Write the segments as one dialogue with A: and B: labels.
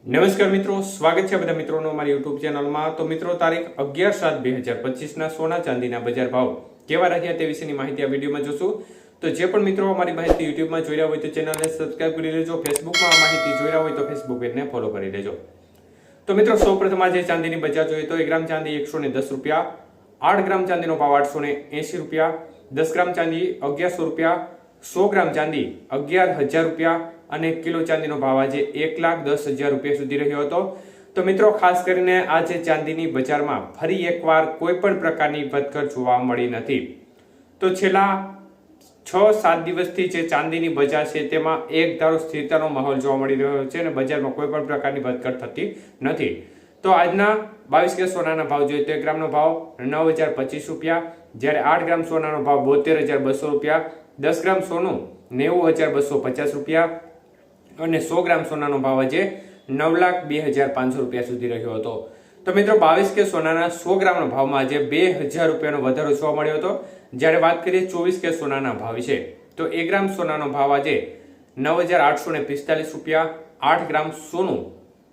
A: નમસ્કાર મિત્રો, સ્વાગત છે બધા મિત્રોનો અમારી યુટ્યુબ ચેનલમાં। તો મિત્રો, તારીખ 11/7/2025ના સોના ચાંદીના બજાર ભાવ કેવા રહ્યા તે વિશેની માહિતી આ વિડીયોમાં જોશું। તો જે પણ મિત્રો અમારી માહિતી યુટ્યુબમાં જોઈ રહ્યા હોય તો ચેનલને સબસ્ક્રાઇબ કરી લેજો, ફેસબુકમાં આ માહિતી જોઈ રહ્યા હોય તો ફેસબુક પેજને ફોલો કરી લેજો। તો મિત્રો, સૌપ્રથમ આજે ચાંદીની બજાર જોઈએ તો 1 ગ્રામ ચાંદી 110 રૂપિયા, 8 ગ્રામ ચાંદીનો ભાવ 880 રૂપિયા, 10 ગ્રામ ચાંદી 1100 રૂપિયા, 100 ગ્રામ ચાંદી 11,000 રૂપિયા અને કિલો ચાંદીનો ભાવ આજે 1,10,000 રૂપિયા સુધી રહ્યો હતો। તો મિત્રો, ખાસ કરીને આજે ચાંદીની બજારમાં ફરી એકવાર કોઈ પણ પ્રકારની વધઘટ જોવા મળી નથી। તો છેલ્લા 6-7 દિવસથી જે ચાંદીની બજાર છે તેમાં એક ધારો સ્થિરતાનો માહોલ જોવા મળી રહ્યો છે અને બજારમાં કોઈ પણ પ્રકારની વધઘટ થતી નથી। તો આજના 22 કે સોનાના ભાવ જોઈએ તો 1 ગ્રામનો ભાવ 9,025 રૂપિયા, જ્યારે 8 ગ્રામ સોનાનો ભાવ 72,200 રૂપિયા, 10 ગ્રામ સોનું 90,250 રૂપિયા અને 100 ગ્રામ સોનાનો ભાવ આજે 9,02,500 રૂપિયા સુધી રહ્યો હતો। તો મિત્રો, 22 કે સોનાના 100 ગ્રામના ભાવમાં આજે 2,000 રૂપિયાનો વધારો જોવા મળ્યો હતો। જ્યારે વાત કરીએ 24 કે સોનાના ભાવ વિશે તો 1 ગ્રામ સોનાનો ભાવ આજે 9,845 રૂપિયા, 8 ગ્રામ સોનું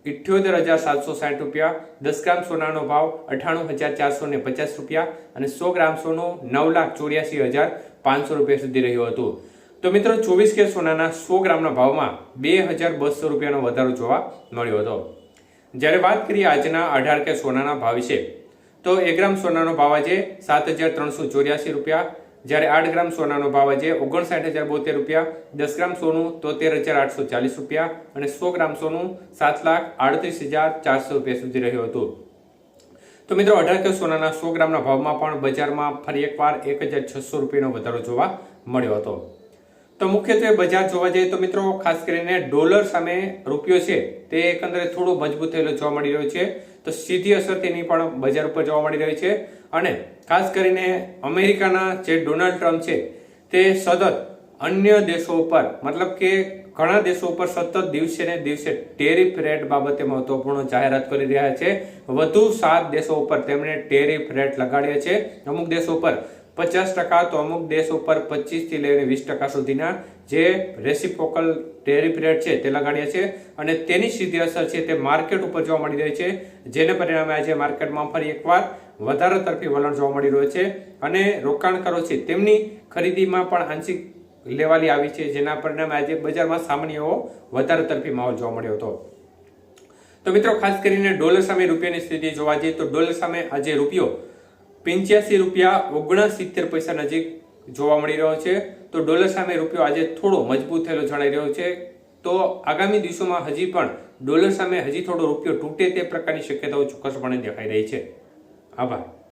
A: 78,760 રૂપિયા, 10 ગ્રામ સોનાનો ભાવ 98,450 રૂપિયા અને 100 ગ્રામ સોનું 9,84,500 રૂપિયા સુધી રહ્યું હતું। તો મિત્રો, 24 કે સોનાના 100 ગ્રામના ભાવમાં 2,200 રૂપિયાનો વધારો જોવા મળ્યો હતો। જ્યારે વાત કરીએ આજના 18 કે સોનાના ભાવ વિશે તો 1 ગ્રામ સોનાનો ભાવ આજે 7,384 રૂપિયા, જ્યારે 8 ગ્રામ સોનાનો ભાવ આજે 59,072 રૂપિયા, 10 ગ્રામ સોનું 73,840 રૂપિયા અને 100 ગ્રામ સોનું 7,38,400 રૂપિયા સુધી રહ્યું હતું। તો મિત્રો, 18 કે સોનાના 100 ગ્રામના ભાવમાં પણ બજારમાં ફરી એકવાર 1,600 રૂપિયાનો વધારો જોવા મળ્યો હતો। તો મુખ્યત્વે બજાર જોવા જઈએ તો મિત્રો, ખાસ કરીને ડોલર સામે રૂપિયો છે તે એકંદરે થોડો મજબૂત થયેલો જોવા મળી રહ્યો છે। તો સીધી અસર તેની પણ બજાર ઉપર જોવા મળી રહી છે અને ખાસ કરીને અમેરિકાના જે ડોનાલ્ડ ટ્રમ્પ છે તે સતત અન્ય દેશો ઉપર મતલબ કે ઘણા દેશો ઉપર સતત દિવસે ને દિવસે ટેરિફ રેટ બાબતે મહત્વપૂર્ણ જાહેરાત કરી રહ્યા છે। વધુ 7 દેશો ઉપર તેમણે ટેરિફ રેટ લગાડ્યા છે। અમુક દેશો પર 50% તો અમુક દેશો પર 25 થી લઈને 20% સુધીના જે રેસિપ્રોકલ ટેરિફ રેટ છે તે લગાડ્યા છે અને તેની સીધી અસર છે તે માર્કેટ ઉપર જોવા મળી રહી છે, જેને પરિણામે આજે માર્કેટમાં ફરી એકવાર વધારો તરફી વલણ જોવા મળી રહ્યું છે અને રોકાણકારો છે તેમની ખરીદીમાં પણ આંશિક લેવાલી આવી છે, જેના પરિણામે આજે બજારમાં સામાન્ય એવો વધારો તરફી માહોલ જોવા મળ્યો હતો। તો મિત્રો, ખાસ કરીને ડોલર સામે રૂપિયાની સ્થિતિ જોવા જઈએ તો ડોલર સામે આજે રૂપિયો 85 રૂપિયા 69 પૈસા નજીક જોવા મળી રહ્યો છે। તો ડોલર સામે રૂપિયો આજે થોડો મજબૂત થયેલો જણાઈ રહ્યો છે। તો આગામી દિવસોમાં હજી પણ ડોલર સામે હજી થોડો રૂપિયો તૂટે તે પ્રકારની શક્યતાઓ ચોક્કસપણે દેખાઈ રહી છે। આભાર।